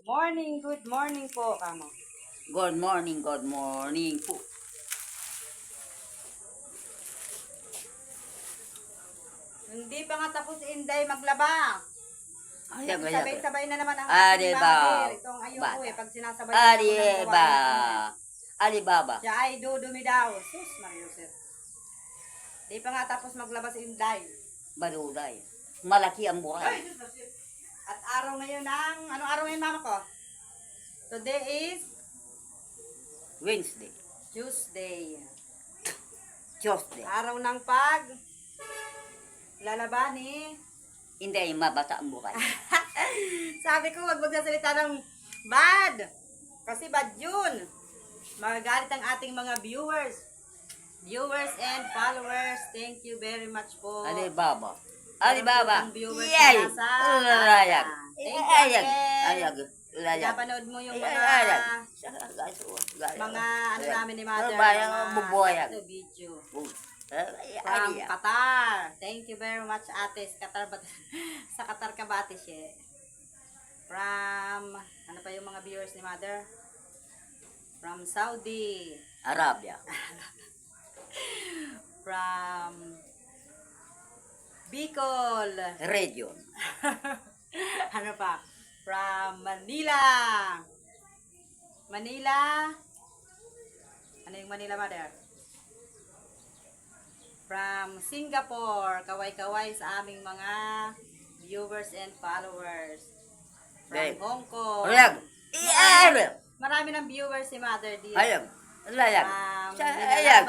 good morning po, kamo. Good morning po. Hindi pa nga tapos si Inday maglaba. Ayag. Sabay-sabay na naman ang Ari ating ba? mother. Ito ang ayoko Bata. pag sinasabay na ako ng Alibaba. gawain. Alibaba. Siya ay dudumi daw. Sus, Mariusep. Hindi pa nga tapos maglaba si Inday. Baluday. Malaki ang buhay. At araw ngayon anong araw ngayon mama ko? Today is Wednesday. Tuesday. Tuesday. Araw ng lalaba ni. Hindi mabata ang buhay. Sabi ko, wag magsasalita ng bad. Kasi bad yun. Magagalit ang ating mga viewers. Viewers and followers, thank you very much po. Alibaba. Alibaba. Ang viewers Yay! na nasa Layag. Thank you, Ayag. Ate. Ayag. Layag. Napanood mo yung Ayag. mga ano namin ni Mother. Bayang bubuhayan. Video. From From Qatar. Thank you very much, ate. Sa Qatar, sa Qatar ka ba, ate, siya? From, ano pa yung mga viewers ni Mother? From Saudi. Arabia. From Bicol. Region. Ano pa? From Manila. Manila. Ano yung Manila, Mother? From Singapore. Kaway-kaway sa aming mga viewers and followers. From Babe. Hong Kong. Ayag. Ayag. Marami ng viewers si Mother dito. Ayag. Layag. Ayag. Ayag.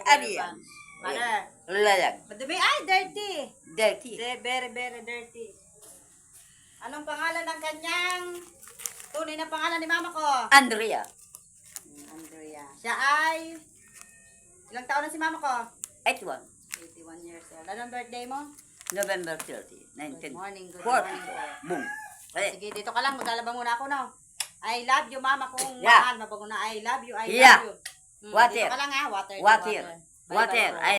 Ayag. Mother. Layag. Madumi. Ay, dirty. Dirty. Very, very dirty. Anong pangalan ng kanyang tunay na pangalan ni mama ko? Andrea. Andrea. Siya ay ilang taon na si mama ko? 81. 81 years old. Anong birthday mo? November 30, Good morning, good 1940. morning. Boom. Ay, Sige, dito ka lang. Maglalaba muna ako, no? I love you, mama kong Yeah. mahal. Mabago na. I love you, I Yeah. love you. Water. Dito ka lang, ha? Water. Water. Bye-bye Water. po. Ay,